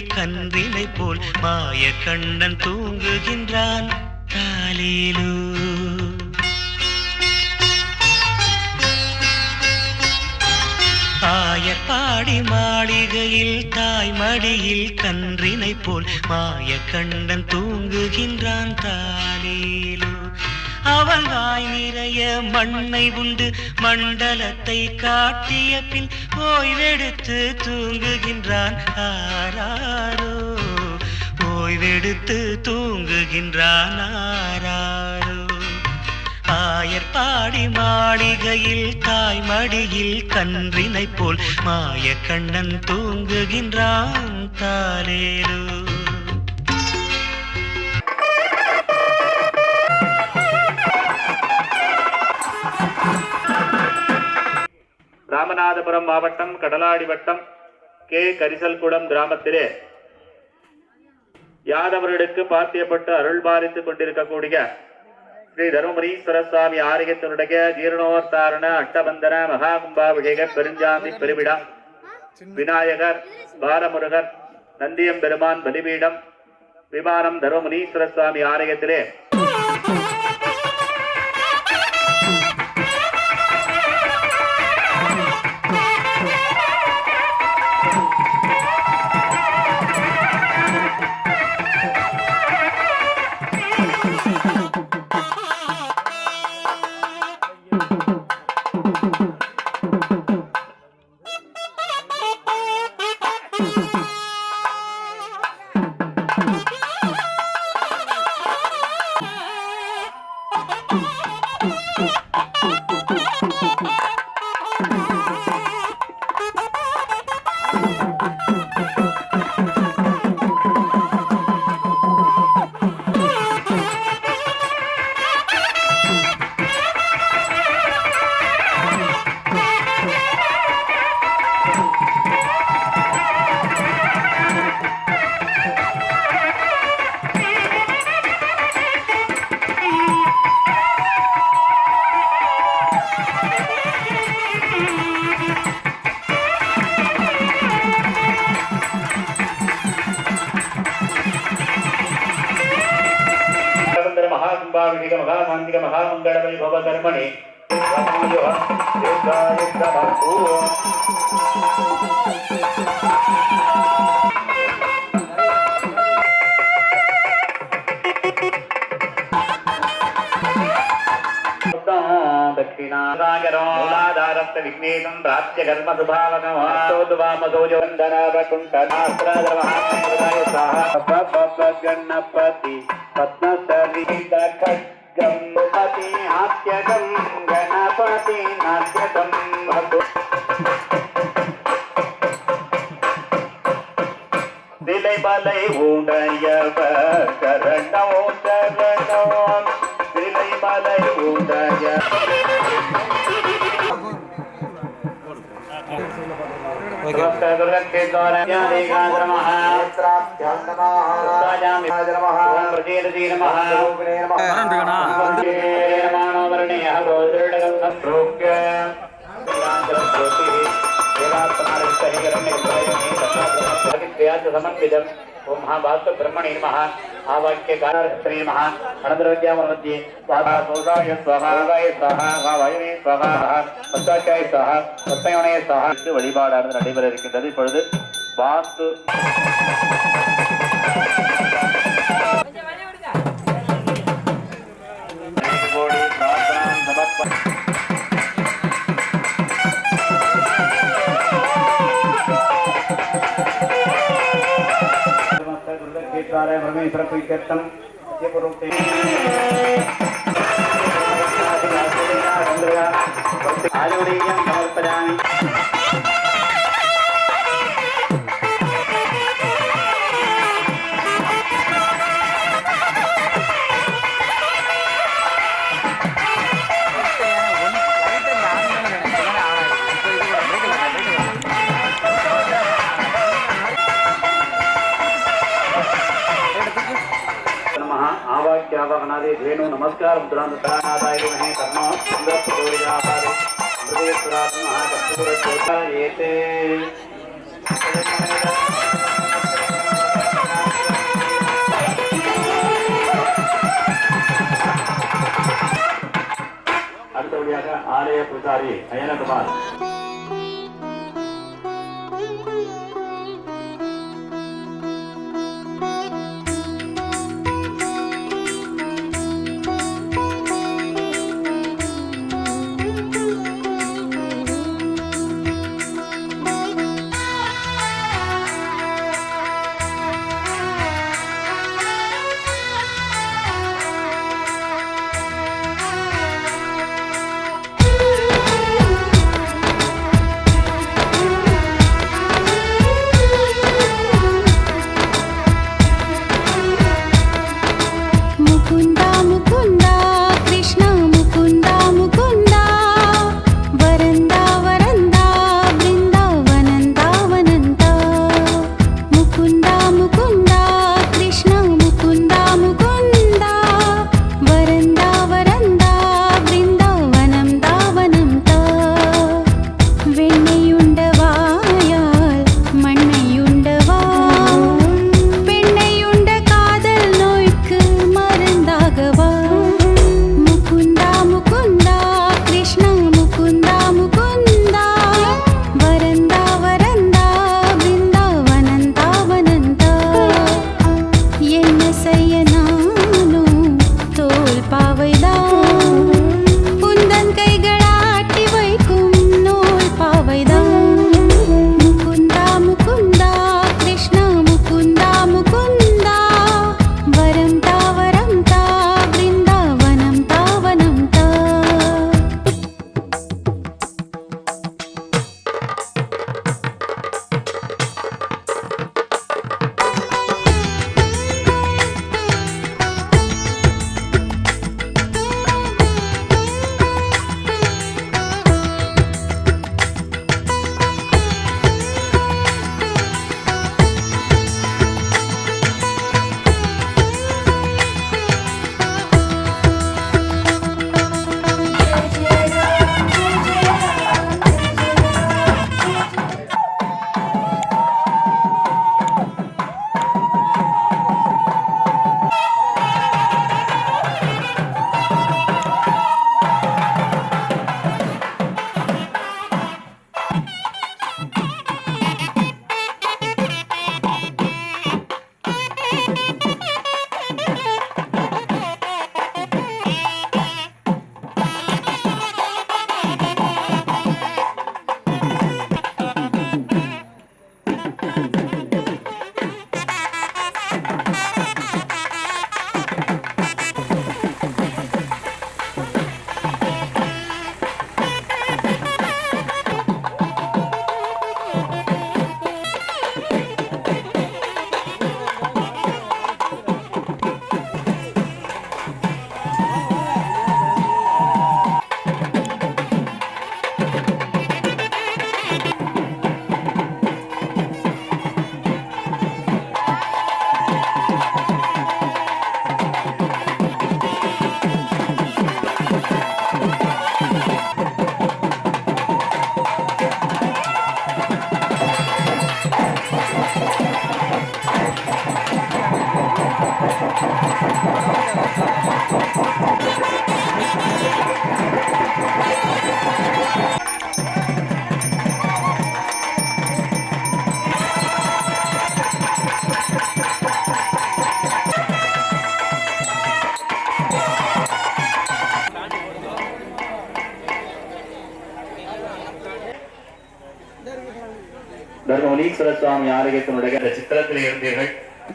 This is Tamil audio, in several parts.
மடியில் கன்றினை போல் மாய கண்ணன் தூங்குகின்றான் தாலேலோ. ஆயர்பாடி மாளிகையில் தாய் மடியில் கன்றினை போல் மாய கண்ணன் தூங்குகின்றான் தாலேலோ. அவன் வாய் நிறைய மண்ணை உண்டு மண்டலத்தை காட்டிய பின் ஓய்வெடுத்து தூங்குகின்றான் ஆராரோ. ஓய்வெடுத்து தூங்குகின்றான் ஆராரோ. ஆயர்பாடி மாளிகையில் தாய் மடியில் கன்றினை போல் மாய கண்ணன் தூங்குகின்றான் தாலேலோ. ராமநாதபுரம் மாவட்டம் கடலாடி வட்டம் கே கரிசல்குளம் கிராமத்திலே யாதவர்களுக்கு பாத்தியப்பட்டு அருள் பாலித்துக் கொண்டிருக்கக்கூடிய ஸ்ரீ தர்மபுரீஸ்வர சுவாமி ஆலயத்தினுடைய ஜீர்ணோத்தாரண அட்டபந்தன மகாகும்பாபிஷேக பெருஞ்சாந்தி பெருவிழா விநாயகர் பாலமுருகர் நந்தியம் பெருமான் பலிபீடம் விமானம் தர்மபுரீஸ்வர சுவாமி ஆலயத்திலே महाशांतिक महामंगल वैभव कर्मणि दक्षिणाधारस्त विघ्नेशं प्राप्य कर्म गणपति गणपति नाट्यगं गणपति नाट्यगं दिलै बलै उडयवर शरणो शरणो दिलै बलै उडयवर समर्पितम् ओम महाभास्कर ब्रह्मणे नमः आवाक्य कारस्त्री नमः अनंतरविद्यामध्ये स्वाहा सोदाय स्वाहा गाय स्वाहा वायुवे स्वाहा பத்தாச்சாய் स्वाहा பத்தயோனே स्वाहा வழிபாடானது நடைபெற இருக்கின்றது. இப்பொழுது வாஸ்து परमेश्वर प्रीत्यर्थम आयुर्वेदं समर्पयामि. आवाक्यावाहनादि धेनु नमस्कार मुद्रांतनादाय महे कर्मा सुंदरपुरोयाहारे हृदयस्वरात् महाकस्तूरचोटायेते பூசாரி அயனகுமார். தர்மமுனீஸ்வர சுவாமி ஆலயத்தினுடைய அந்த சித்திரத்திலே இருந்தீர்கள்.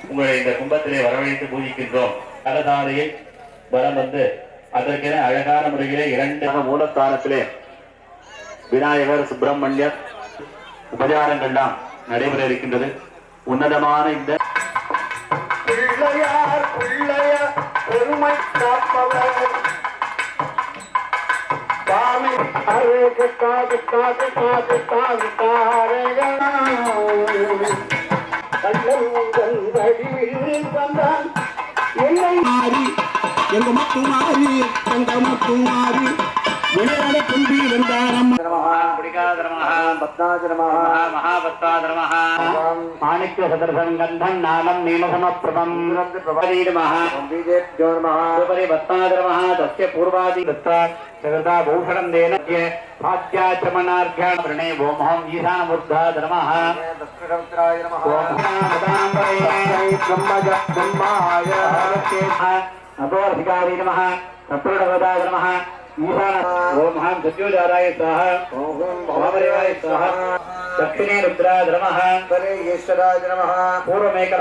உங்களை இந்த கும்பத்திலே வரவழைத்து பூஜிக்கின்றோம். கலதாரையில் வரம் வந்து அதற்கென அழகான முறையிலே 2 மூலஸ்தானத்திலே விநாயகர், சுப்பிரமணியர் உபச்சாரங்கள்லாம் நடைபெற இருக்கின்றது. உன்னதமான இந்த பெருமை காப்பவர் சுவாமி எங்க மட்டும் மாறி எங்க மட்டும் மாறி விளையாட கொண்டு வந்தாரம் பிடிக்காத महापद्माय नमः महापद्माय नमः माणिक्य सदृशं गन्धं नालं नीलसमप्रभं प्रभवती नमः बीजेभ्यो नमः उपरि पद्माय नमः तस्य पूर्वादि दत्ता सगता भूषणं देन भाग्याचमनार्घ्यान् प्रणे ओमहं ईशानमूर्धाय नमः दक्षिणोत्तराय नमः ब्रह्मज ब्रह्माय अपोर्धिकारी नमः सप्रणवदाय नमः ईशान ओमहं सत्योजाराय स्वाहा ओम भवमरेवाय स्वाहा दक्षिणे रुद्राय नमः परे ईश्वराय नमः पूर्वमेकल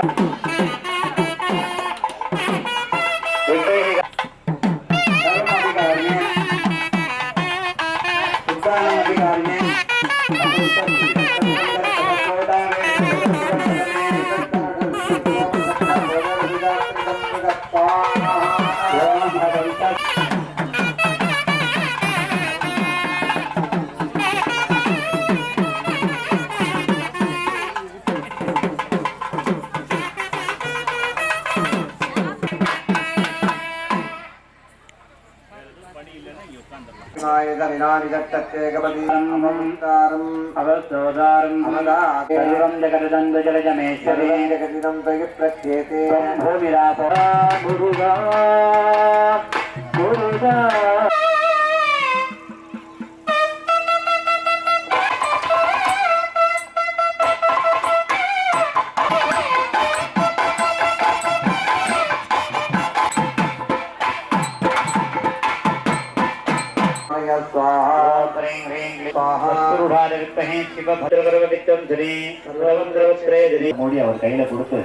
மோடி அவர் கையில கொடுத்து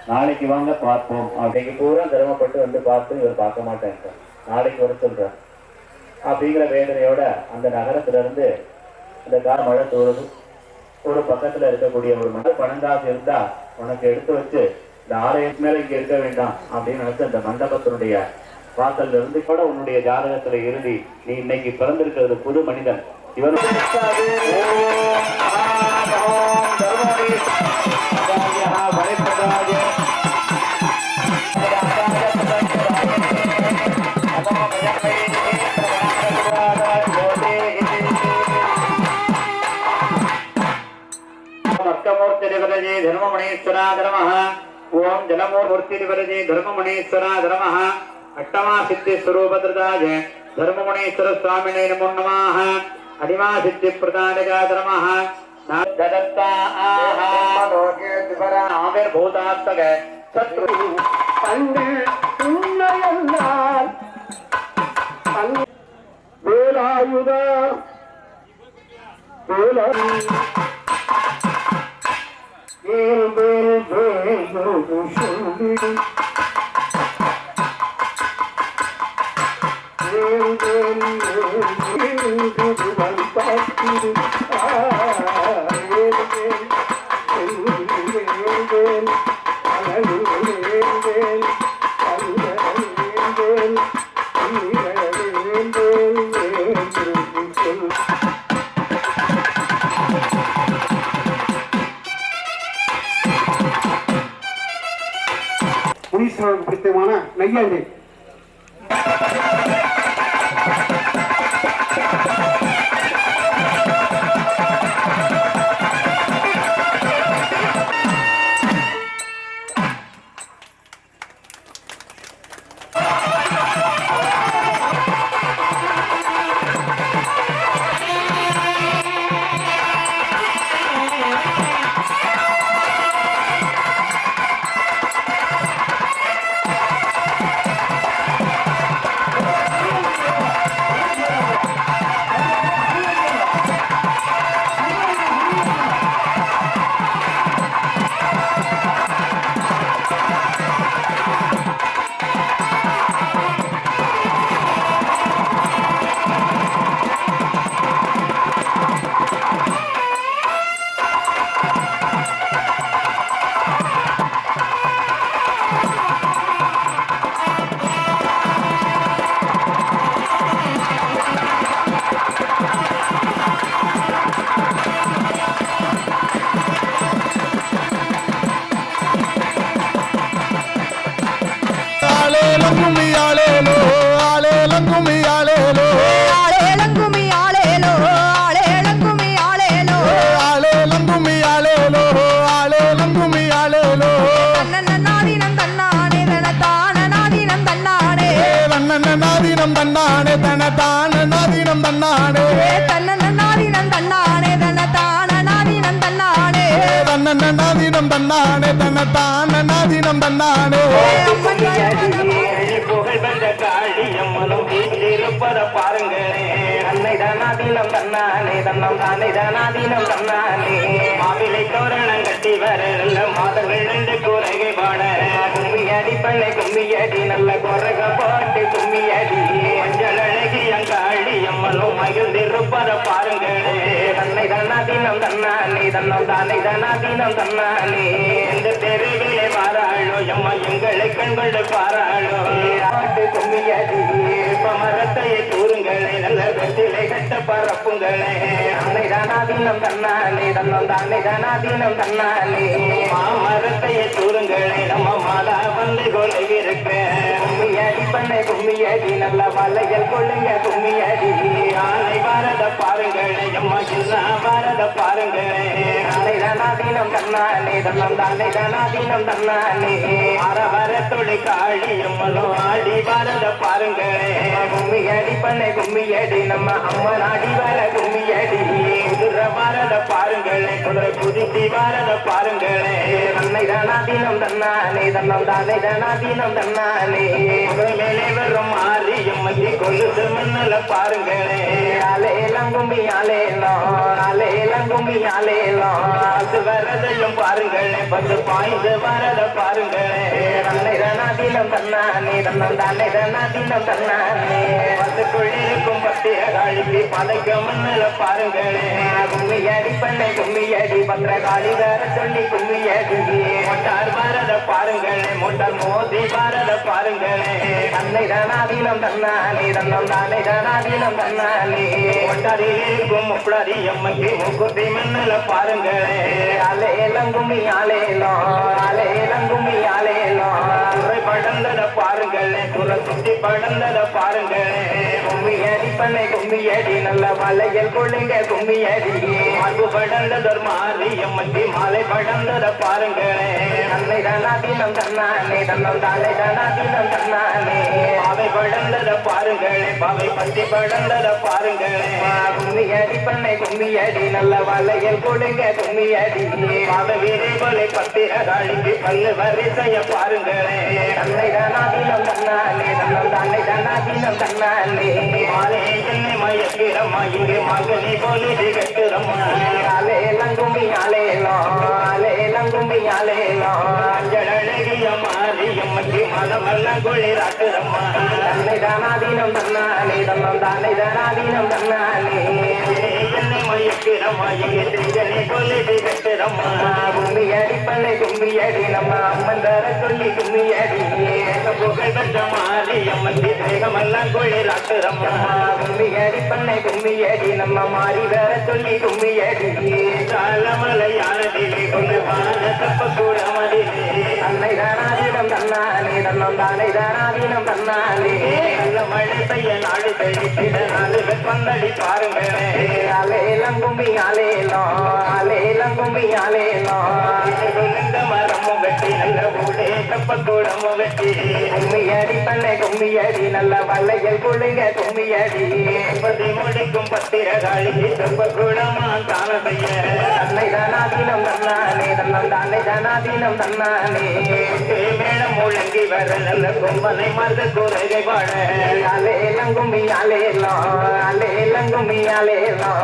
நாளைக்கு வாங்க பார்ப்போம் அப்படிங்க பூரா சிரமப்பட்டு வந்து பார்த்து இவர் பார்க்க மாட்டேன் நாளைக்கு வர சொல்றார் அப்படிங்கிற வேதனையோட அந்த நகரத்துல இருந்து அந்த மழை தோறுது ஒரு பக்கத்துல இருக்கக்கூடிய ஒரு மண்டபம் பணங்காசு இருந்தா உனக்கு எடுத்து வச்சு இந்த ஆலயத்து மேல இங்க இருக்க வேண்டாம் அப்படின்னு நினைச்சு அந்த மண்டபத்தினுடைய வாசல்ல இருந்து கூட உன்னுடைய ஜாதகத்துல இறுதி நீ இன்னைக்கு பிறந்திருக்கிறது புது மனிதன் இவன் धर्ममणेश्वरा धर्मः ओम जलमूर्ति विरजे धर्ममणेश्वरा धर्मः अष्टमा सिद्धि स्वरूपद्रदाय धर्ममणेश्वर स्वामिने नमो नमः अनिमा सिद्धि प्रदानका धर्मः ददत्ता आहा लोके दिवरा आमिर भूतात्मक शत्रु तंगे उन्नयन्नाल वेलायुध वेलायु பிடித்தமான நையாண்டி ஆளேலங்குமி ஆளேலோ நாதினம் தன்னானே தன தான நாதினம் தன்னானே தன்னன நாதினம் தன்னானே தன தான நாதினம் தன்னானே தன்னன நாதினம் தன்னானே தன தான நாதினம் தன்னானே புகழ் வந்த காளி அம்மனும் வீட்டிலிருப்பத பாருங்களே அன்னை தானாதீனம் தன்னானே தன்னம் தானே தானாதீனம் தன்னானே மாவிலை தோரணம் கட்டி வர நல்ல மாதங்கள் ரெண்டு கூரைகை பாட கும்மியடி பண்ணை கும்மியடி நல்ல குரக போட்டு கும்மியடி மஞ்சள் அழகி அங்காளி அம்மனும் மகிழ்ந்திருப்பத பாருங்களே தன்னை தானாதீனம் தன்னானே தன்னம் தானே தானாதீனம் தன்னானே இந்த தெருவிலே மாறாளோ எம்மா எங்களை கண்கொண்டு பாராளோ கும்மியடி மரத்தையை கூறுங்களே நல்ல வெற்றிலை கட்ட பரப்புங்களே அன்னை தானாதீனம் தன்னானே தன்னம் தானே தானாதீனம் தன்னானே மாமரத்தையை கூறுங்களே நம்ம மாதா வந்து கொலை இருக்கிறேன் கும்மியடி பண்ணை கும்மியடி நல்ல மலைகள் கொள்ளுங்க கும்மியடி ஆனை பாரத பாருங்களே அம்மா எல்லா பாரத பாருங்களே அன்னை தானாதீனம் தன்னானே தன்னம் தானே தானாதீனம் தன்னானே அரவர தொழி காளி அம்மனோ ஆடி பாரத பாருங்களே கும்மியடி பண்ணை கும்மியடி நம்ம அம்மா நாடி வர கும்மியடி குதிரை பாரத பாருங்களே குதிரை குதித்தி பாரத பாருங்களே அன்னை தானாதீனம் தன்னானே தன்னம் தானே தானாதீனம் தன்னானே மேலே வரும் மாறி எம்மதி கொலுசு மண்ணல பாருங்களே அலேலம் கும்மி அலேலம் அலேலம் கும்மி அலேலம் அது வரதையும் பாருங்களே பத்து பாய்ந்து வரத பாருங்களே அன்னை தானாதீனம் தன்னானே தன்னம் தானே தானாதீனம் தன்னானே பத்துக்குள்ளிருக்கும் பத்திய காளிக்கு பதைக்க மண்ணல பாருங்களே கும்மியடி பண்ணை கும்மியடி பத்திரகாளி வேற சொல்லி கும்மியடி மொட்டார் பாரத பாருங்களே மொட்டார் மோதி பாரத பாருங்களே அன்னை தானாதீனம் தன்னானே தன்னம் தானே தானாதீனம் தன்னானே மொட்டாரில் இருக்கும் முப்படி எம்மைக்கு முக்குத்தி மண்ணல பாருங்களே அலேலம் கும்மி அலேலம் அலேலம் கும்மி அலேலம் குறை படந்தத பாருங்களே குறை சுத்தி படந்தத பாருங்களே கும்மியடி பண்ணை கும்மியடி நல்ல மலையில் கொள்ளுங்க கும்மியடி மார்பு படந்ததொரு மாறி எம்மத்தி மாலை படந்தத பாருங்களே அன்னை தானாதீனம் தன்னானே தன்னம் தானே தானாதீனம் தன்னானே பாவை படந்தத பாருங்களே பாவை பத்தி படந்தத பாருங்களே கும்மியடி பண்ணை கும்மியடி நல்ல மலையில் கொள்ளுங்க கும்மியடி பாவை வீரை போலை பத்திர காளிக்கு பல்லு வரிசைய பாருங்களே அன்னை தானாதீனம் தன்னானே தன்னம் தானே தானாதீனம் தன்னானே மாலே என்னை மயக்கிறம்மா இங்கே மகனி போலி திகட்டுறம்மா அலேலம் கும்மி அலேலம் அலேலம் கும்மி அலேலம் அஞ்சல் அழகிய மாறி எம்மக்கு மனமெல்லாம் குளிராட்டுறம்மா அன்னை தானாதீனம் தன்னானே தன்னம் தானே தானாதீனம் தன்னானே என்னை மயக்கிறம்மா இங்கே திகனி போலி திகட்டுறம்மா கும்மியடி பண்ணை கும்மியடி நம்ம அம்மன் தர சொல்லி கும்மியடி புகழ் பெற்ற மாறி எம்மத்தி தேகமெல்லாம் குளிராட்டுறம்மா கும்மியடி பண்ணை கும்மியடி நம்ம மாறி வேற சொல்லி கும்மியடி தாளமலையானதிலே கொண்டு வாழ தப்ப கூட மதிலே அன்னை தானாதீனம் தன்னானே தன்னம் தானே தானாதீனம் தன்னானே நல்ல மழை பெய்ய நாடு தெளித்திட நாடு வெப்பந்தடி பாருங்களே அலேலம் கும்மி அலேலம் அலேலம் கும்மி அலேலம் மரமும் வெட்டி நல்ல ஊடே தப்ப கூடமும் வெட்டி கும்மியடி பண்ணை கும்மியடி நல்ல வல்லையில் கொள்ளுங்க கும்மியடி பதி முடிக்கும் பத்திர காளிக்கு தப்ப கூடமா தான செய்ய அன்னை தானாதீனம் தன்னானே தன்னம் தானே தானாதீனம் தன்னானே மேடம் முழங்கி வர நல்ல கும்பனை மருத கூரைகை பாட அலேலம் கும்மி அலேலம் அலேலம் கும்மி அலேலம்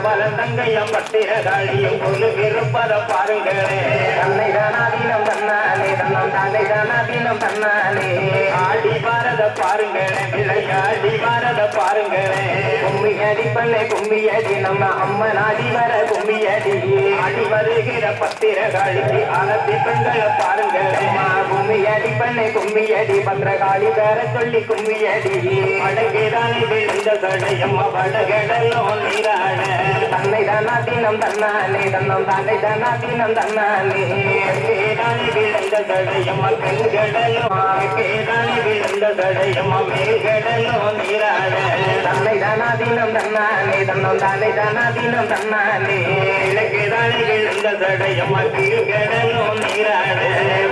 வளர்ந்தங்கையம் பத்திர காளியும் கொண்டு விருப்பத பாருங்களே அன்னை தானாதீனம் தன்னானே தன்னம் தானே தானாதீனம் தன்னானே ஆடி பாரத பாருங்களே விளையாடி பாரத பாருங்களே கும்மியடி பண்ணை கும்மியடி நம்ம அம்மன் ஆடி வர கும்மியடி ஆடி வருகிற பத்திர காளிக்கு ஆலத்தி பெண்களை பாருங்களே கும்மியடி பண்ணை கும்மியடி பத்திரகாளி வேற சொல்லி கும்மியடி அடகிராணி விழுந்த கடையம்மா வடகடலோ நீராட தன்னை தானாதீனம் தன்னானே தன்னம் தானே தானாதீனம் தன்னானே பேராணி விழுந்த கடையம்மா பெண்கடலோ பேராணி விழுந்த கடையம்மா மேல்கடலோ நீராட தன்னை தானாதீனம் தன்னானே தன்னம் தானே தானாதீனம் தன்னானே இலக்கிராணி விழுந்த கடையம்மா கீழ்கடலோ நீராட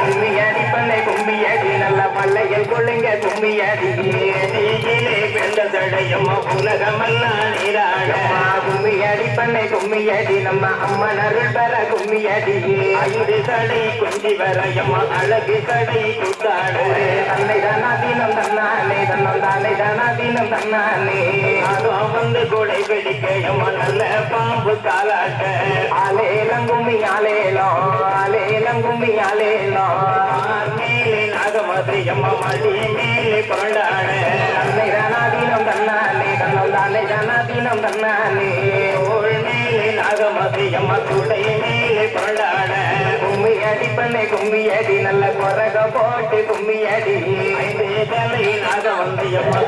கும்மியடி பண்ணை கும்மியடி நல்ல பல்லைய வள்ளையில் கொள்ளுங்க கும்மியடி நீயிலே வெந்த தடையம்மா உலகமெல்லாம் நீராடம்மா கும்மியடி பண்ணை கும்மியடி நம்ம அம்மன் அருள் பெற கும்மியடி ஐந்து தடை குஞ்சி வரையம்மா அழகு தடை குத்தாடு தன்னை தானாதீனம் தன்னானே தன்னம் தானே தானாதீனம் தன்னானே அதுவும் வந்து கொடை பிடிக்கையம்மா நல்ல பாம்பு காலாட்ட ஆலேலம் கும்மி ஆலேலம் ஆலேலம் கும்மி ஆலேலம் மேலே நாகமதியம்மா மடி மேலே கொண்டாட தன்னை தானாதீனம் தன்னானே தன்னம் தானே தானாதீனம் தன்னானே ஓள் மேலே நாகமதியம்மா துடை மேலே கொண்டாட கும்மியடி பண்ணை கும்மியடி நல்ல கொரக போட்டு கும்மியடி ஐந்து தலை நாகவந்தியம்மா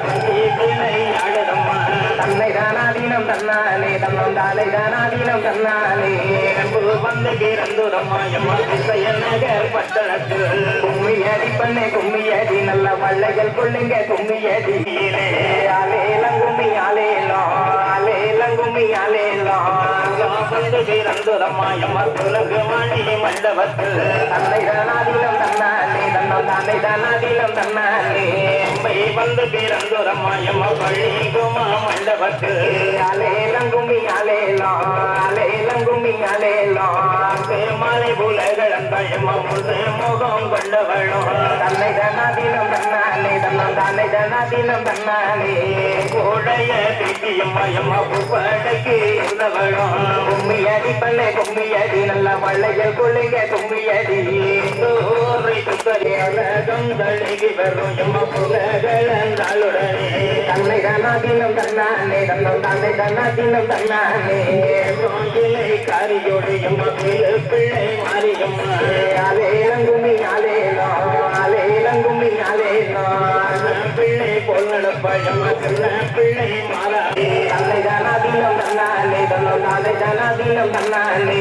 கிளை ஆடுதம்மா தன்னை தானாதீனம் தன்னானே தன்னம் தானை தானாதீனம் தன்னானே வந்து கிரந்துரம்மாயம்மா திசைய நகர் பட்டணத்தில் கும்மியடி பண்ணை கும்மியடி நல்ல வள்ளைகள் கொள்ளுங்க கும்மியடி ஆலேலம் கும்மி ஆலேலம் ஆலேலம் கும்மி ஆலேலம் வந்து கிரந்துரம்மாயம்மா துலகு மணி மண்டபத்தில் தன்னை தானாதீனம் தன்னானே தன்னம் தானை தானாதீனம் தன்னானே வந்து கிரந்துரம்மாயம்மா பள்ளி குமா மண்டபத்தில் ஆலேலம் கும்மி ஆலேலம் ஆலேலம் கும்மி ஆலேலம் பெருமாளை புலகளந்தயம்மா முது முகம் கொண்டவளும் தன்னை தானாதீனம் தன்னானே தன்னம் தானை தானாதீனம் தன்னானே கோடைய திட்டியம்மாயம்மா புப்படைக்கு இருந்தவளும் கும்மியடி பண்ணை கும்மியடி நல்ல வள்ளையில் கொள்ளுங்க கும்மியடி தோரை துக்கரியாளகம் தழுகி வரும் எம்மா புலகளந்தாளுடனே தன்னை தானாதீனம் தன்னானே தன்னம் தானை தானாதீனம் தன்னானே கோயிலை காரியோடு எம்மா பிள்ளை மாறியம்மா ஆலேலம் கும்மி ஆலேலம் ஆலேலம் கும்மி ஆலேலம் பிள்ளை போல் நடப்பயம்மா பிள்ளை மாறா தன்னை தானாதீனம் தன்னானே தன்னம் தானை தானாதீனம் தன்னானே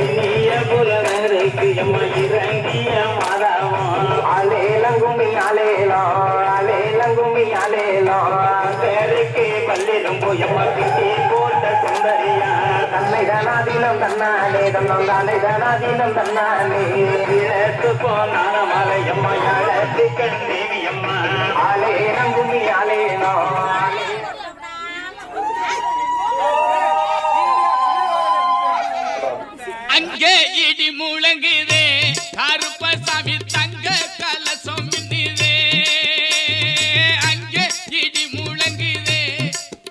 இனிய புலனருக்கு எம்மா இறங்கிய மாதாவம் ஆலேலம் கும்மி ஆலேலம் ஆலேலம் கும்மி ஆலேலம் பேருக்கு பள்ளிடும் போயம்மா கிட்டி போட்ட சுந்தரியா தன்னை தானாதீனம் தன்னானே தன்னம் தானை தானாதீனம் தன்னானே இழத்து போனான மலையம்மா அழகு கண் தேவியம்மா ஆலேலம் கும்மி ஆலேலம் அங்கே இடி முழங்குதே கருப்பசாமி தங்க கலசம் மின்னுதே அங்கே இடி முழங்குதே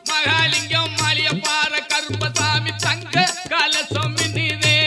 மகாலிங்கம் மாலிய பாற கருப்பசாமி தங்க கலசம் மின்னுதே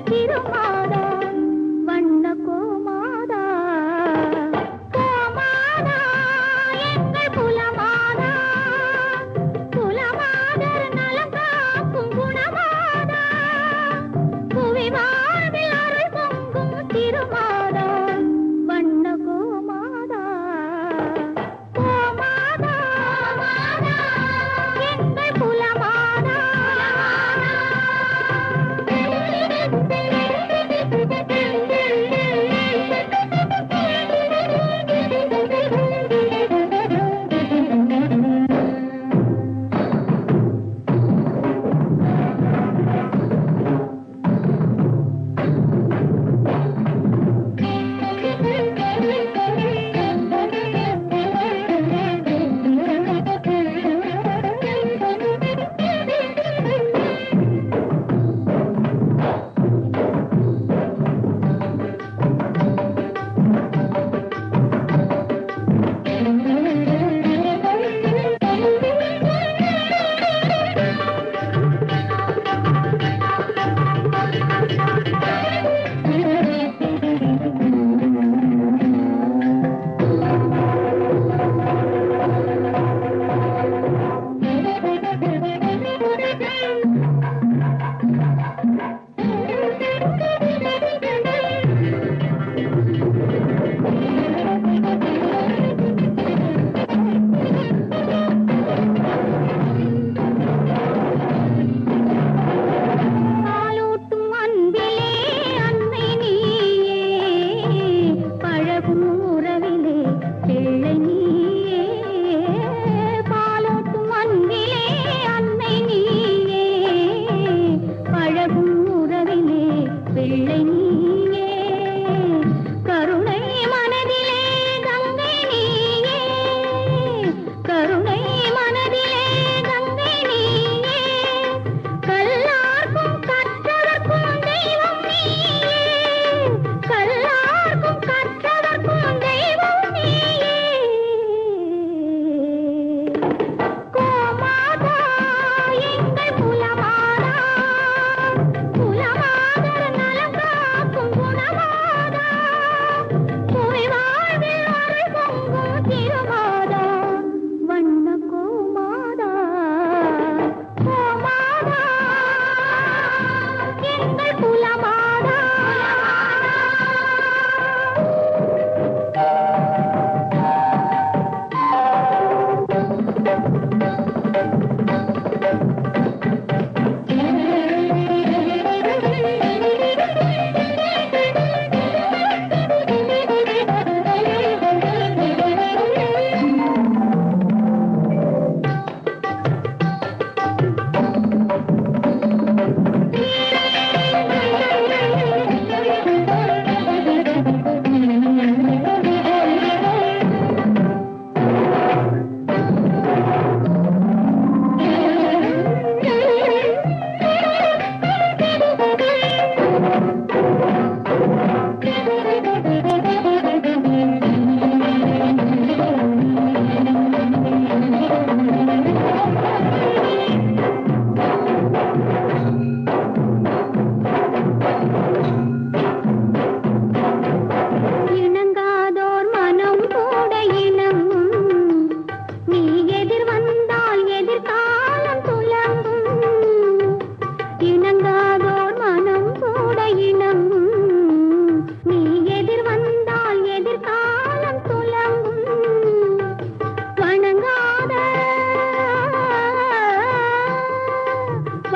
திருமா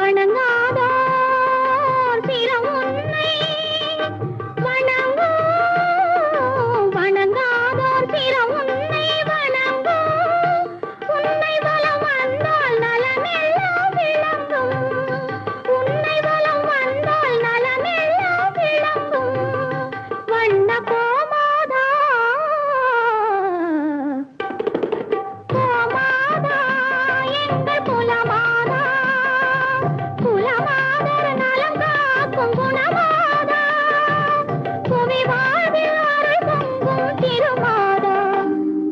வணங்காதோர் சிரம் உன்னை வணங்கும் வணங்காதோர் சிரம் உன்னை வணங்கும் உன்னை வலம் வந்தால் நலமெல்லாம் விளங்கும் உன்னை வலம் வந்தால் நலமெல்லாம் விளங்கும் வண்ண கோமாதா கோமாதா எங்கள் குலமாதா குலமாதர் நலம் காக்கும் குணமாதா புவி வாழ்வில் அருள் பொங்கும் திருமாதா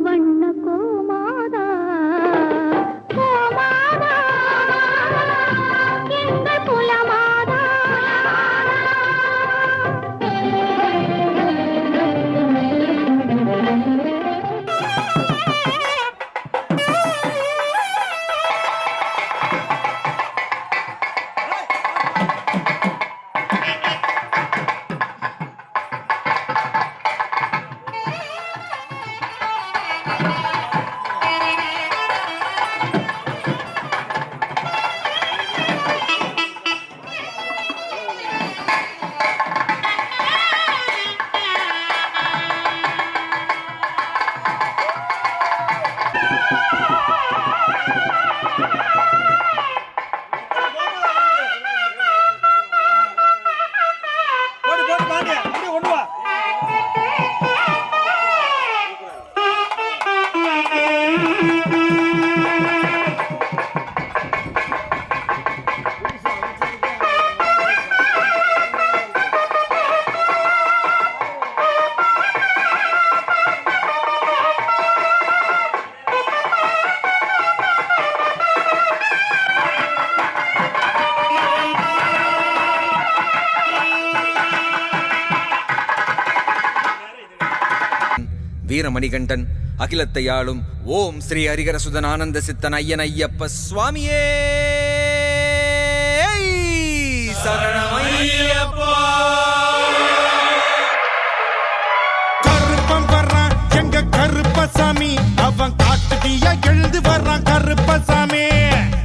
வண்ண கோமாதா கோமாதா எங்கள் குலமாதா வீரமணிகண்டன் அகிலத்தை ஆளும் ஓம் ஸ்ரீ ஹரிகரசுதன் ஆனந்த சித்தன் ஐயன் ஐயப்ப சுவாமியே சரணமையப்பா. கருப்பம் வர்றான் எங்க கருப்பசாமி, அவன் காட்டுதியா எழுந்து வர்றான் கருப்பசாமி,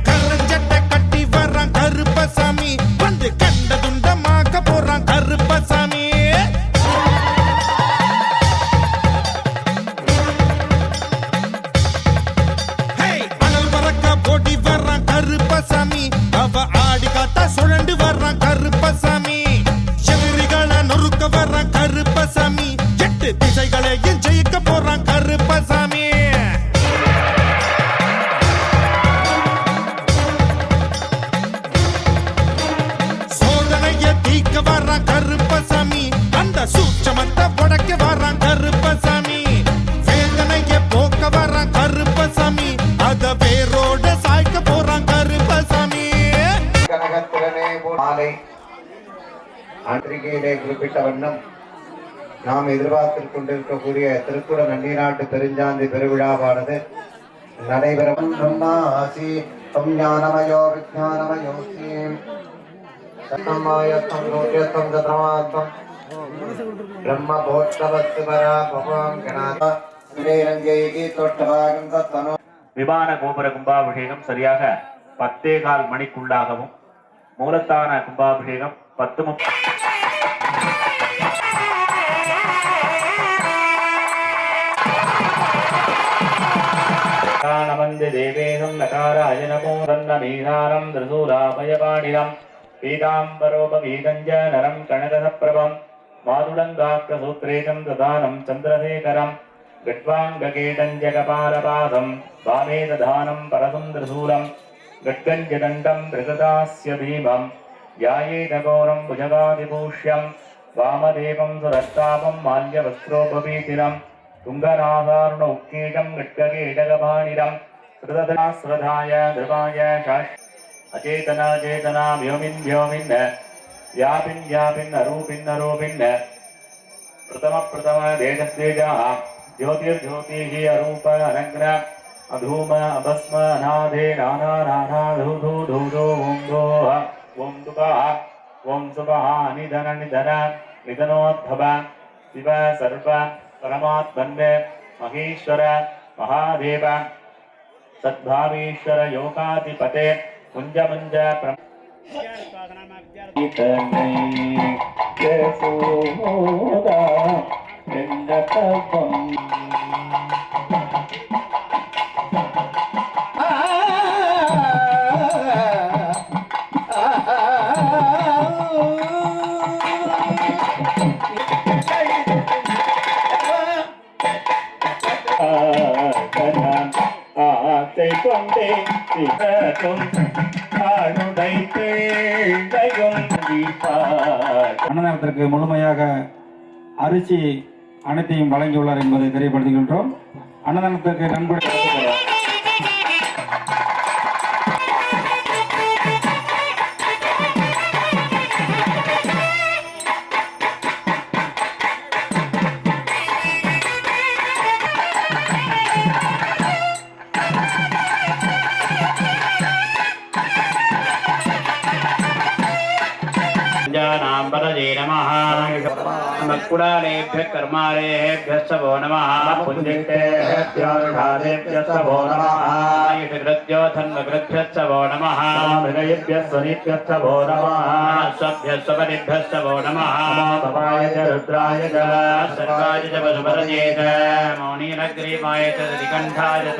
கரஞ்சட்டை கட்டி வர்றான் கருப்பசாமி, வந்து கண்ட துண்டமாக்க போறான் கருப்பசாமி. ஓடி வர்றான் கருப்பசாமி, அவ ஆடி காத்தா சுழண்டு வர்றான் கருப்பசாமி, எதிரிகளை நொறுக்க வர்றான் கருப்பசாமி, 8 திசைகளையும் ஜெயிக்க போறான் கருப்பசாமி. சோதனைய தீக்க வர்றான் கருப்பசாமி, அந்த சூட்சமத்தை உடைக்க வர்றான் கருப்பசாமி, வேதனைய போக்க வர்றான் கருப்பசாமி, அத வேரோட சாய்க்க போறான் கருப்பசாமி. கனகத்திறனே மாலை அன்றிகையிலே குறிப்பிட்ட வண்ணம் நாம் எதிர்பார்த்துக் கொண்டிருக்கக்கூடிய திருக்குட நன்னிநாட்டு பெருஞ்சாந்தி பெருவிழாவானது நடைபெறும். பிரம்மாசி தம் ஞானமயோ விஜானமயோ தன்னமாயத்தம் லோக்யத்தம் தத்ரமாத்தம் பிரம்ம போற்றவத்து பரா பவாம் கணாதா ஸ்ரீரஞ்சைகி தொட்டவாகம் தத்தனோ. விமான கோபுர கும்பாபிஷேகம் சரியாக 10:15 மணிக்குள்ளாகவும், மூலத்தான கும்பாபிஷேகம் 10:30. நமந்து தேவேகம் நகாராய நமோ தன்னமீனாரம் திரிசூலாபயபாணினம் பீதாம்பரோபவீதஞ்ச நரம் கனகசப்ரபம் மாதுளங்காக்ரசூத்ரேகம் ததானம் சந்திரசேகரம் கட்வாங்ககேடஞ்சகபாரபாதம் வாமே ததானம் பரசுந்திரசூலம் கட்கஞ்சதண்டம் பிரகதாஸ்ய பீமம் யாயேதகோரம் புஜகாதிபூஷ்யம் வாமதேவம் சுரத்தாபம் மால்யவஸ்த்ரோபவீதினம் துங்கநாதாருண உத்கீடம் கட்ககேடகபாணிரம் ஸ்ருததாஸ்ரதாய திருவாய சாஷ் அச்சேதனா சேதனா வியோமின் வியோமின் வியாபின் வியாபின் அரூபின் அரூபின் பிரதம பிரதம தேஜஸ்தேஜா ज्योतिर्ज्योतिः अरूप अनग्न अधूम अभस्म अनाधे नाना नाना धूधू धूधो ओं दोः ओं दुपः ओं सुपः निधन निधन निधनोद्भव शिव सर्व परमात्मन्वे महेश्वर महादेव सद्भावेश्वर योगाधिपते मुञ्ज मुञ्ज ஆசை கொண்டே அன்னதானத்திற்கு முழுமையாக அரிசி அனைத்தையும் வழங்கியுள்ளார் என்பதை தெரியப்படுத்துகின்றோம். அன்னதானத்திற்கு நன்கொடை मत्कुडालेभ्यः कर्मारेभ्यः वो नमः पुण्येभ्यः वो नमः आयुषकृत्यो धर्मकृभ्यः वो नमः हृदयेभ्यः स्वनिभ्यः वो नमः स्वभ्यः स्वपरिभ्यः वो नमः भवाय च रुद्राय च सर्वाय च वसुपतये च मौनीनग्रीवाय च निकण्ठाय च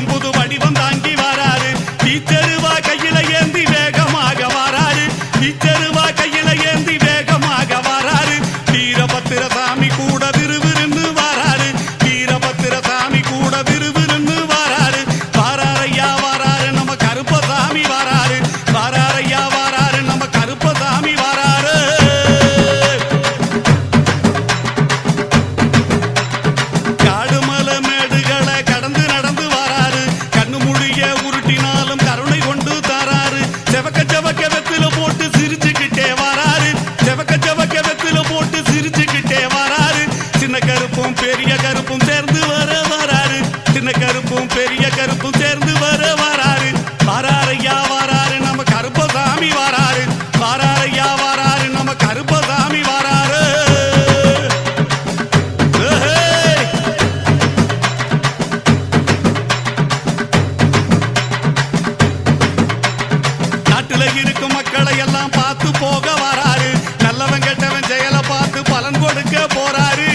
புது வடிவம் தாங்கி வராரு. டீச்சருவா கையில ஏந்தி வேகமாக வராரு. டீச்சருவா கையில ஏந்தி வேகமாக வராரு. வீரபத்திர சாமி கூட விறுவிறுன்னு வராரு. வீரபத்திர சாமி கூட விறுவிறுன்னு வராரு. வாராரையா வராரு நம்ம கருப்பசாமி வராரு. வாராரையா வராரு நம்ம கருப்பசாமி வராரு. காடுமலை மேடுகளை கடந்து நடந்து வராரு. கண்ணு முடிய உருட்டினாலும் கருணை கொண்டு தராரு. செவக்க செவக்க வெத்தில போட்டு சிரிச்சுக்கிட்டே வராரு. செவக்க செவக்க வெத்தில போட்டு சிரிச்சுக்கிட்டே வராரு. சின்ன கருப்பும் பெரிய கருப்பும் சேர்ந்து வராரு. சின்ன கருப்பும் பெரிய கருப்பும் சேர்ந்து வராரு. வராரையா வராரு நம்ம கருப்பசாமி வராரு. வராரையா வராரு நம்ம கருப்பசாமி வராரு. நாட்டுல இருக்கும் மக்களை எல்லாம் பார்த்து போக வராரு. நல்லவன் கெட்டவன் செயலை பார்த்து பலன் கொடுக்க போறாரு.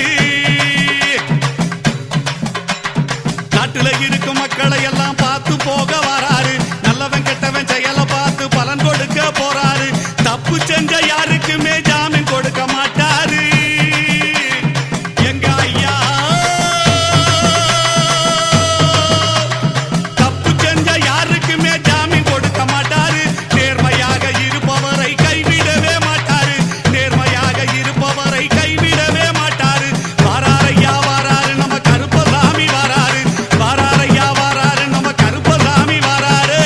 நாட்டுல இருக்கும் மக்களை எல்லாம் பார்த்து போக வராரு. நல்லவன் கெட்டவன் செயலை பார்த்து பலன் கொடுக்க போறாரு. தப்பு செஞ்ச யாருக்குமே ஜாமீன் கொடுக்க மாட்டாரு. எங்க ஐயா தப்பு செஞ்ச யாருக்குமே ஜாமீன் கொடுக்க மாட்டாரு. நேர்மையாக இருப்பவரை கைவிடவே மாட்டாரு. நேர்மையாக இருப்பவரை கைவிடவே மாட்டாரு. வாராரையா வராரு நம்ம கருப்பசாமி வராரு. வாராரையா வராரு நம்ம கருப்பசாமி வராரு.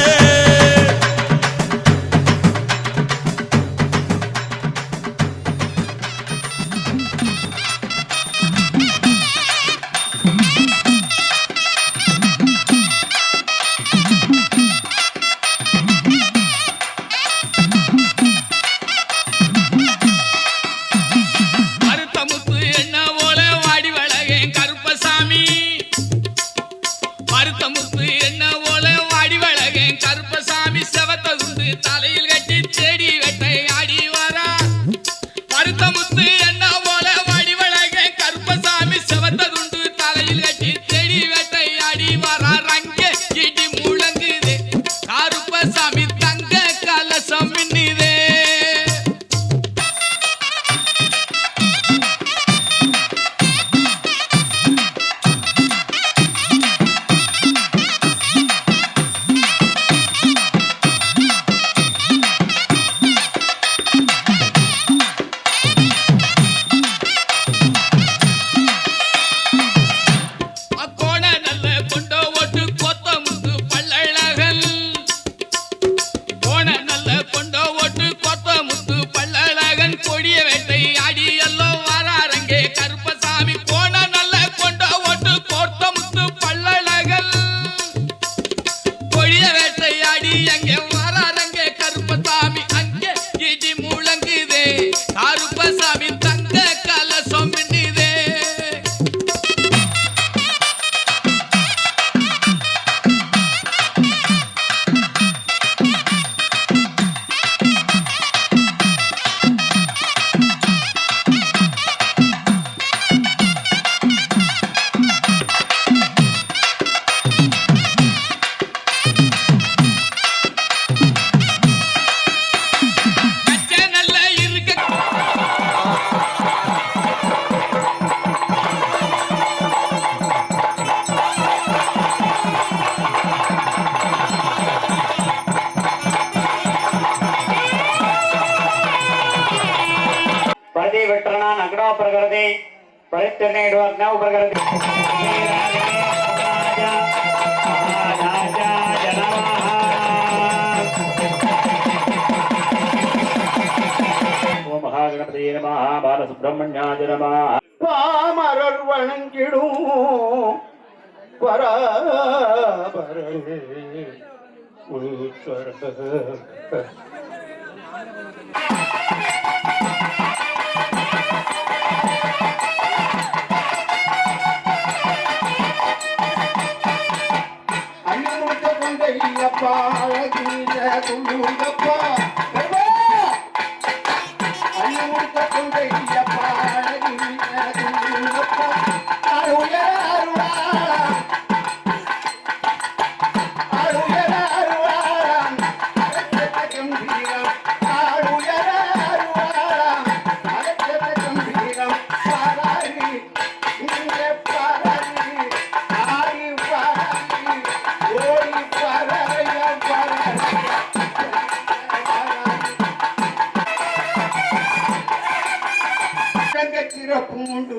ವರದಿ ವಿಟ್ರಣ ನಗಡ ಪ್ರಕೃತಿ ಪರಿಚರಣೆ ಇಡುವ ಅಜ್ಞಾವ ಪ್ರಕೃತಿ ஓம் மகாகணபதியே நமः பாலசுப்ரமணியாய நமः பாமரர் வணங்கிடும் பராபரே உள்வர அண்ணமுத்த கொண்டையப்பா அழகிய துள்ளுங்கப்பா அண்ணமுத்த கொண்டையப்பா அழகிய துள்ளுங்கப்பா அருளா பூண்டு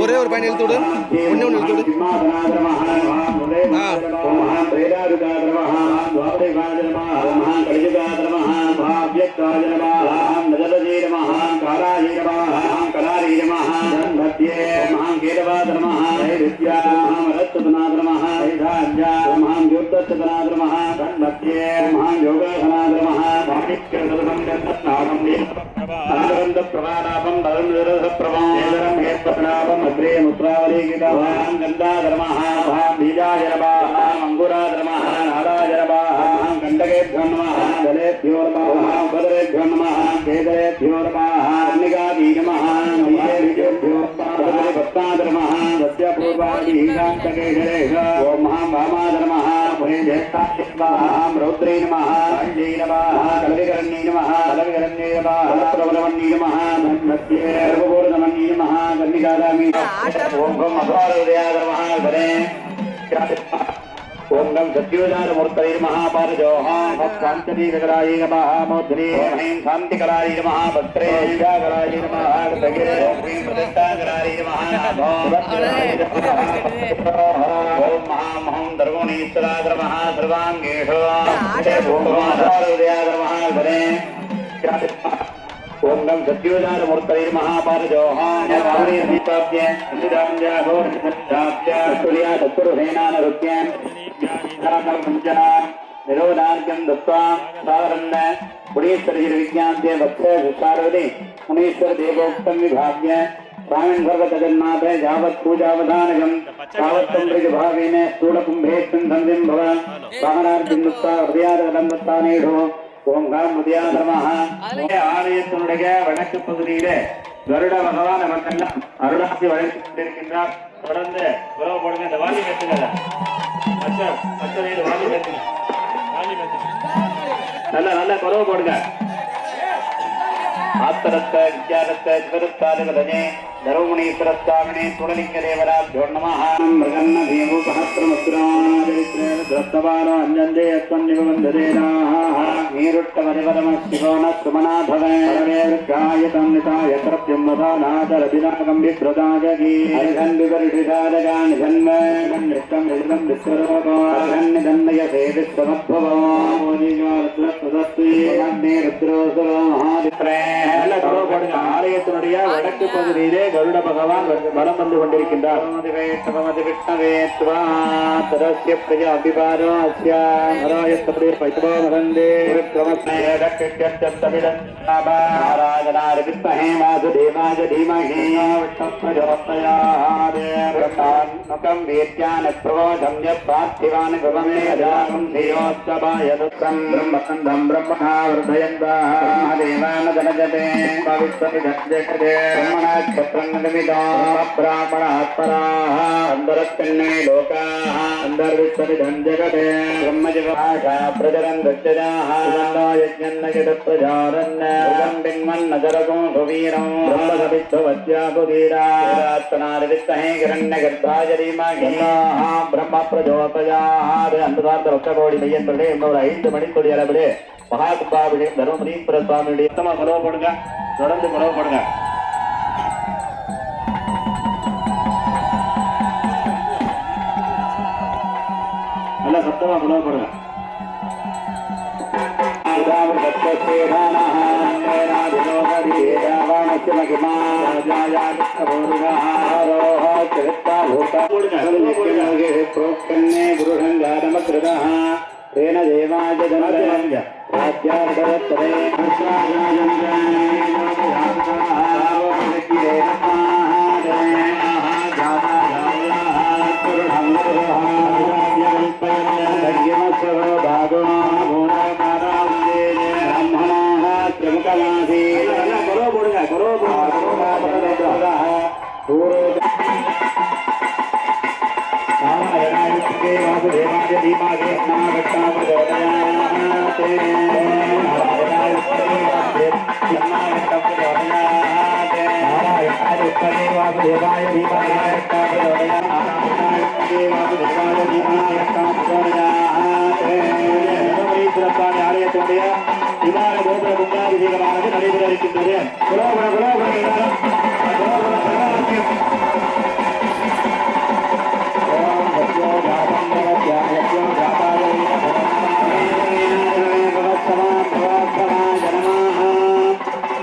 ஒரே ஒரு பயன் எழுத்து விடு, ஒண்ணு எழுத்து விடு. ओम गम सत्योजान मूर्तये महापारजोहां भक्तांचदीगराये महामोद्रे ऐं शांतिकराये महाभद्रे जागराये महागतगिरे ऐं प्रदत्तागराये महानाथो ओम महामहं दर्वणीश्वराय महासर्वांगेषु ओम महापारजोहां महागरे ओम गम सत्योजान मूर्तये महापारजोहां दीपाभ्य सिद्धांजो सत्याभ्य तुल्या तत्पुरुषेणान रुक्यं निरोधार्घ्यं दत्त्वा सारन्न मुनीश्वरजीर विज्ञान्ते वत्से सारवति मुनीश्वर देवोक्तं विभाव्य स्वामिन् सर्वजगन्नाथ यावत् पूजावधानकं तावत्तं ऋजुभावेन स्थूलकुम्भेष्टं सन्धिं भव वाहनार्घ्यं दत्त्वा हृदयादलं दत्तानेषु ஓம் காம் முதியாதரமாக ஆலயத்தினுடைய வடக்கு பகுதியிலே கருட பகவான் நமக்கெல்லாம் அருளாசி வழங்கிக் கொண்டிருக்கின்றார். தொடர்ந்து உறவு போடுங்க. இந்த வாலி கட்டுங்க, வாலி கட்டுங்க, நல்ல குறவு போடுங்க. ஆத்தரத்தை வித்யாரத்தை சிவருத்தாதிபதனே தர்மமுனீஸ்வரஸ்வாமினே துளலிங்க தேவராஜ்யோ நமः. மிருகன்ன பீமோ சஹஸ்ரமஸ்திராதிரித்ரேதஸ்தவானோ அஞ்சந்தே யத்வன்னிபவந்ததேனாஹ நீருட்டமதிபரம சிவோன சுமநாதவே பரமேருக்காயதம் நிதாய த்ரப்யம் வதாநாதரபிநாகம் விப்ரதாஜகி அரிகன் விபரிஷிதாரகான் ஜன்ம கண்ணிஷ்டம் விருதம் விஸ்வரோகோ அரிகன் தன்னய சேவிஸ்வமத்பவோ ஆலயத்தினுடைய வடக்கு பகுதியிலே கருட பகவான் வலம் வந்து கொண்டிருக்கின்றார். பிரம்ம பிரஜோதயாத் அன்பதார்த்த ரத்தகோடி மையன்பர்களே, இன்னொரு 5 மணித்துளி அளவிலே மகாகும்பாபிஷேகம் தர்மபுரீஸ்வர சுவாமியுடைய குறவப்படுங்க. தொடர்ந்து குறவப்படுங்க. நல்ல சத்தமா குறவப்படுங்க. तेन देवाय जन्मजन्य राज्यार्धवत्तरे ஆலயத்துடைய விமான கோபுர குண்டாதி அபிஷேகமானது நடைபெற இருக்கின்றது. குலோபுர குலோபுர எல்லாரும் குலோபுர சர்வராஜ்யம். ஓம் சத்யோ ஜாதம் ஜகத்யோ ஜாதாய பவத்சமாம் பவத்சமாய நமः.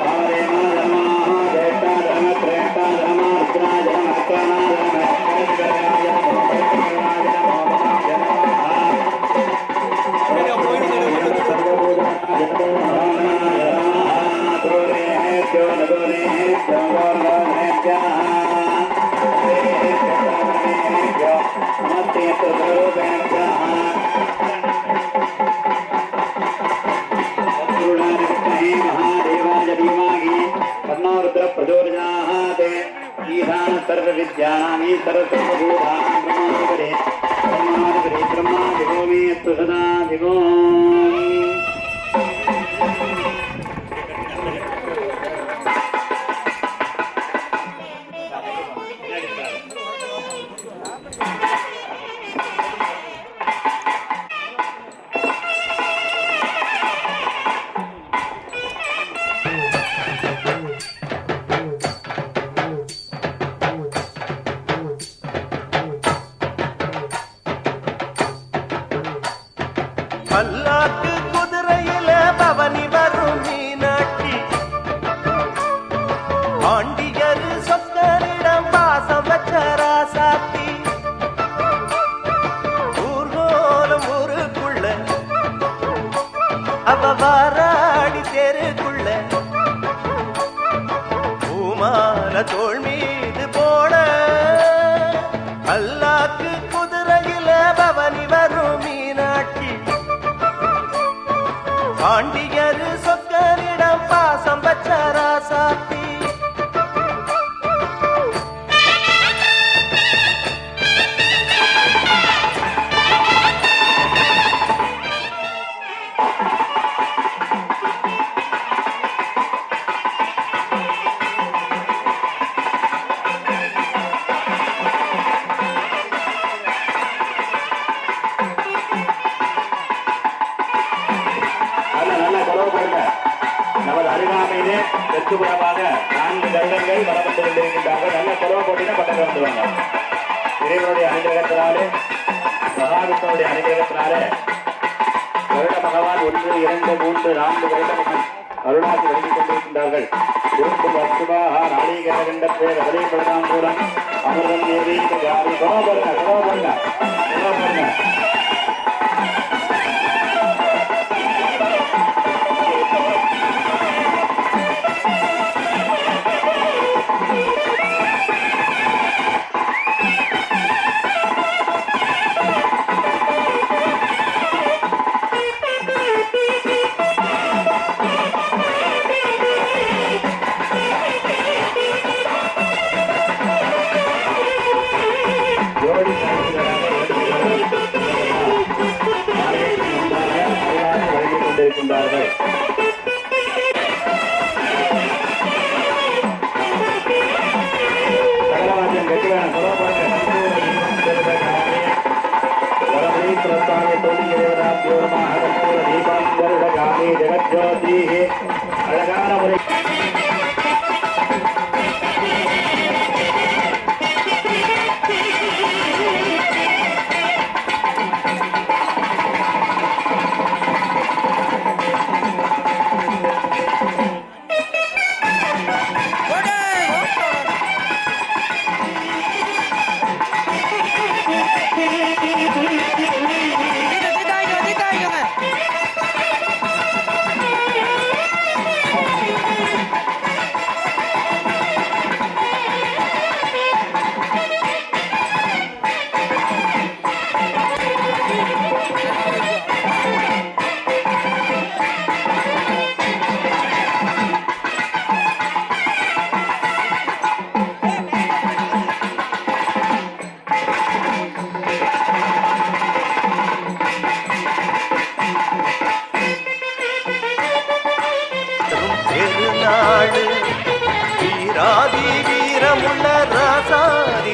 பாரேம நமः ஜேஷ்டா தர்ம த்ரேஷ்டா தர்ம ருத்ராய நமः அக்ரானாய நமः கைதராய நமः கைதராய நமः प्रचोदयाते ईशान सर्व विद्यानामी सर्वभूतानां ब्रह्माधिपति ब्रह्माधिपति ब्रह्मा दिवो मे तु सदा दिवो. பல்லாக்கு குதிரையில பவனி வரும் மீனாட்சி ஆண்டியரு சொக்கரிடம் பாசம் வச்ச ராசாத்தி ஊர்கோலம் ஊருக்குள்ள அவ வாராடி தெருக்குள்ள பூமால தோள் மீது போட பல்லாக்கு குதிரையில பவனி வரும் மீனாட்சி ஆண்டியரு சொக்கரிடம் பாசம் வச்ச ராசாத்தி நமது அருகாமையிலே தெற்குபுறமாக 4 கருடங்கள் வளம் வந்து கொண்டிருக்கின்றார்கள். நல்ல பருவ போட்டினா பட்டங்கள் வந்துவாங்க. இறைவனுடைய அனுகிரகத்தினாலே மகாவிஷ்ணுடைய அனுகிரகத்தினாலே வருட பகவான் 1, 2, 3, 4 வருடங்கள் அருளாசி வழங்கிக் கொண்டிருக்கின்றார்கள். நாளீகண்டே வரை பலதாம்பூரம் அமிர்தம் நேரீக ஜாதி கரோபருங்க கொண்டிருக்கின்றார்கள். சகலவாத்தியம் கட்டி வேணும். ஜெகஜோதி அழகான முறை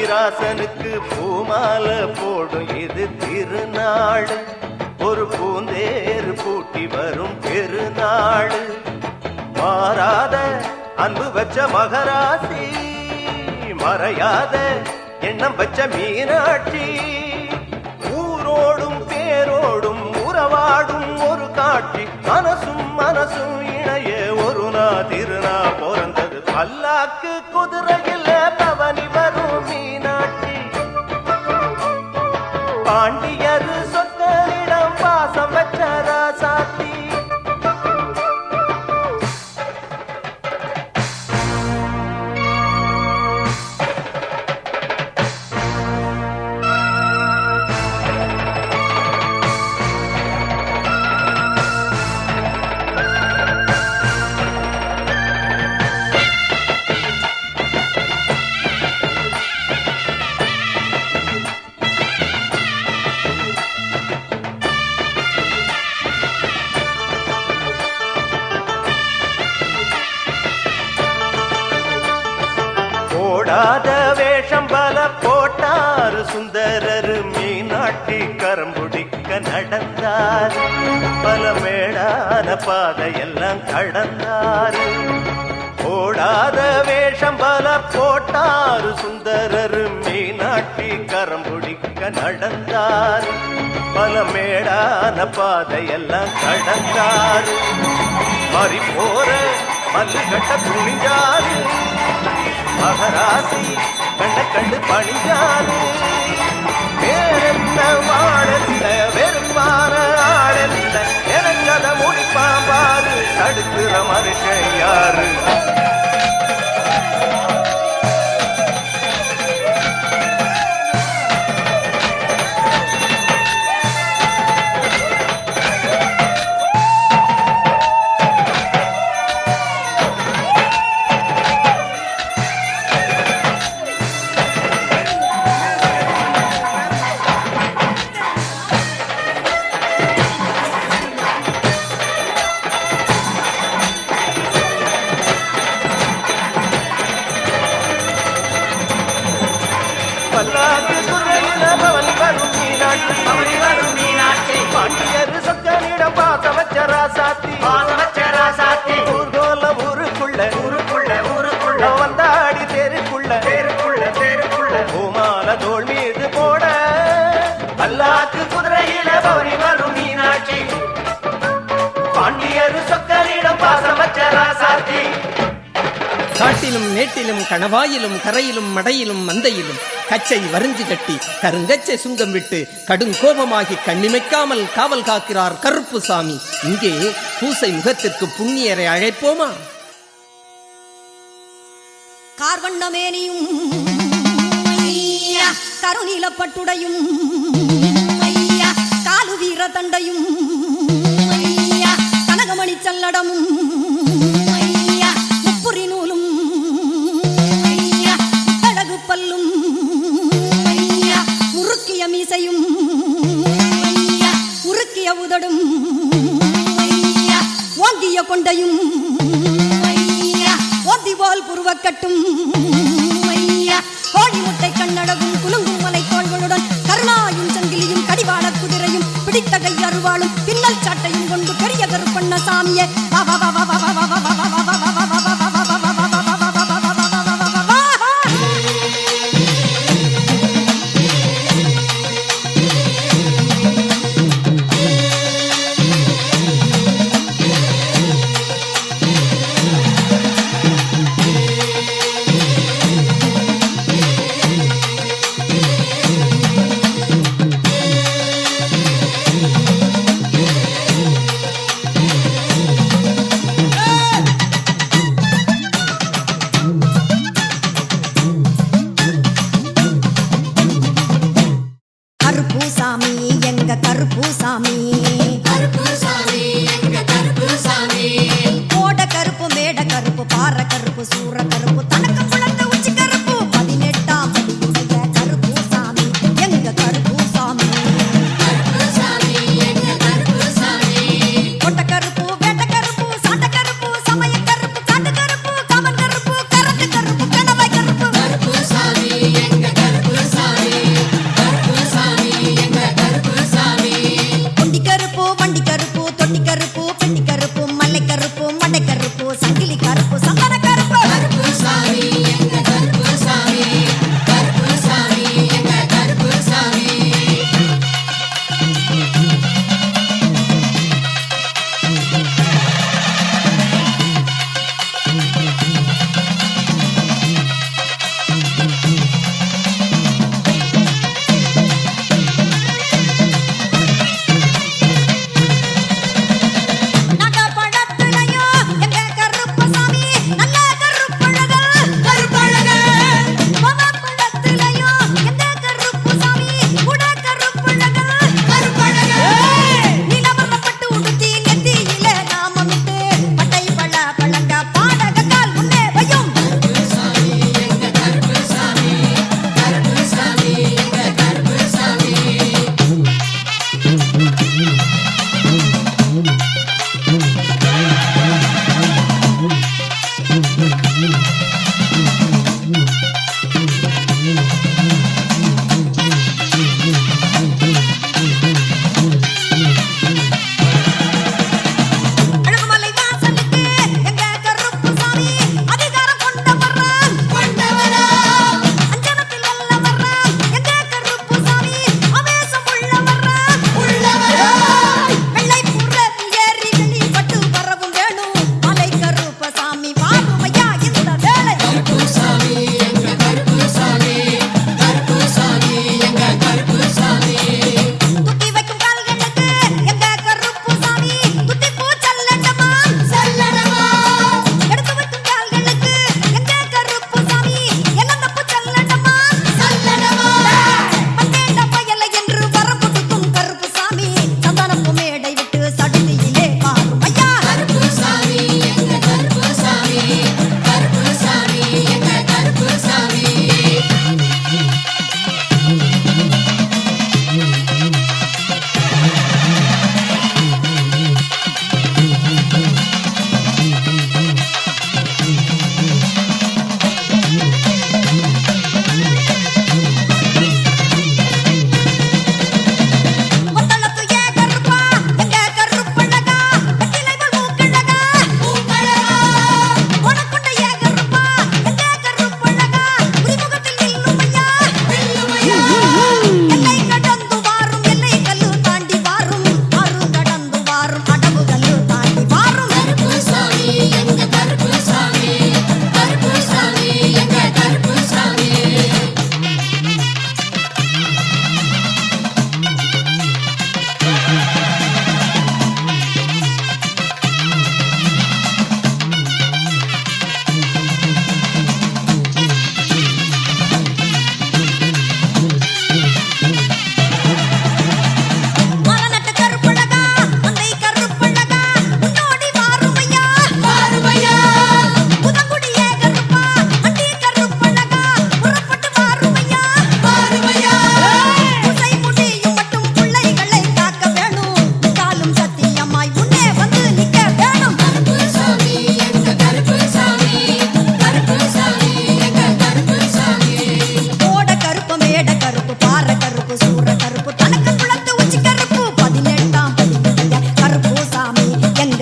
ராசனுக்கு பூமால போடும் இது திருநாடு. ஒரு பூந்தேறு பூட்டி வரும் பெருநாடு. அன்பு வச்ச மகராசி மறையாத எண்ணம் வச்ச மீனாட்சி ஊரோடும் பேரோடும் உறவாடும் ஒரு காட்சி மனசும் மனசும் இணைய ஒரு திருநா பிறந்தது பல்லாக்கு குதிரையில் பவனி வரும் மீனாட்சி பாண்டியர் சொத்தரிடம் பாசம் வச்ச ராசாத்தி போடாத வேஷம் பல போட்டாரு சுந்தரர் மீனாட்சி கரம்புடிக்க நடந்தார் பல மேடான பாதையெல்லாம் கடந்தார் போடாத வேஷம் பல போட்டாரு சுந்தரர் மீனாட்சி கரம்புடிக்க நடந்தார் பல மேடான பாதையெல்லாம் கடந்தார் மாறி போற மல்லு கட்ட துணிஞ்சாரு மகராசி கண்ட கண்டு பணிஞ்சாரு வேறென்ன வாழல்ல வெறுப்பான ஆளல்ல எனக்கு அதை முடிப்பாம்பாரு தடுக்கிற மனுஷன் யாரு பல்லாக்கு குதிரையில பவனி வரும் மீனாட்சி பாண்டியர் சொக்கனிடம் பாச வச்ச ராசாத்தி ஊர்கோல ஊருக்குள்ள வந்தாடி தெருக்குள்ள பூமால தோல் மீது போட பல்லாக்கு குதிரையில பவனி வரும் மீனாட்சி பாண்டியர் சொக்கனிடம் பாச வச்ச ராசாத்தி காட்டிலும் மேட்டிலும் கணவாயிலும் கரையிலும் மடையிலும் மந்தையிலும் கச்சை வரிஞ்சு கட்டி கருங்கச்சை சுங்கம் விட்டு கடும் கோபமாகி கண்ணிமைக்காமல் காவல் காக்கிறார் கருப்பு சாமி. இங்கே பூசை முகத்திற்கு புண்ணியரை அழைப்போமா? கார்வண்ணமேனியும் கருநீலப்பட்டுடையும் காலு வீர தண்டையும் கனகமணி சல்லடமும் முப்புரி நூலும் அழகு பல்லும் உருக்கிய மீசையும் உருக்கிய உதடும் ஓங்கிய கொண்டையும் ஓந்தி போல் புருவக்கட்டும் கோழி முட்டை கண்ணடகும் குலுங்கும் மலை தோள்களுடன் கருணாயும் சங்கிலியும் கடிவாள குதிரையும் பிடித்த கையருவாளும் பின்னல் சாட்டையும் கொண்டு பெரிய கருப்பண்ண சாமியே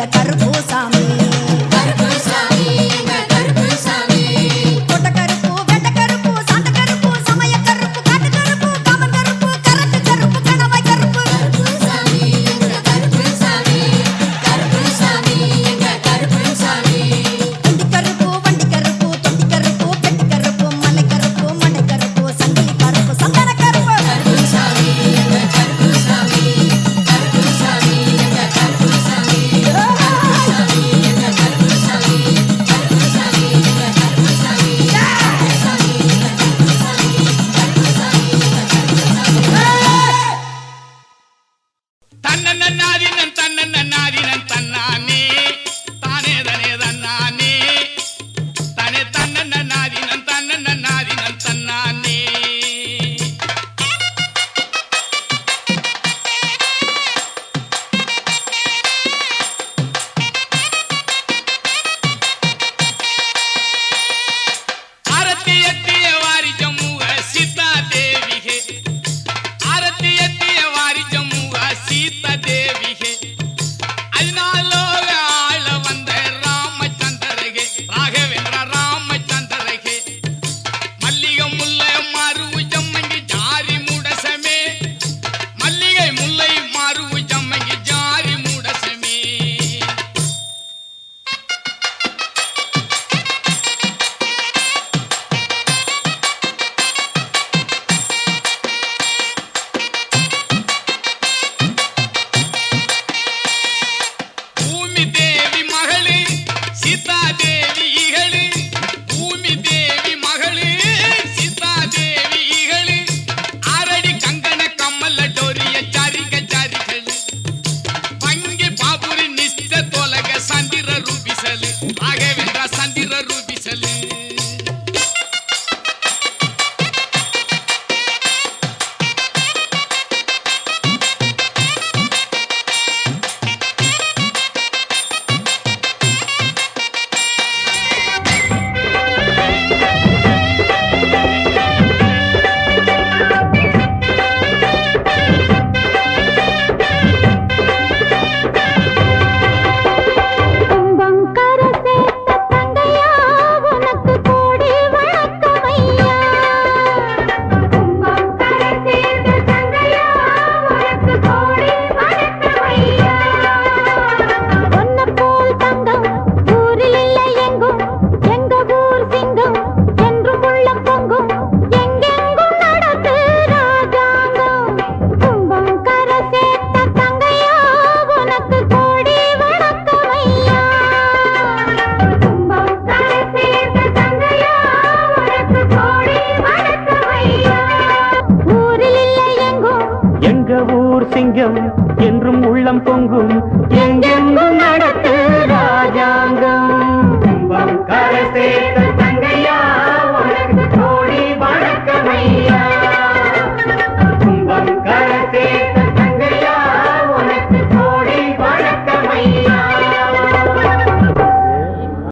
கருப்பு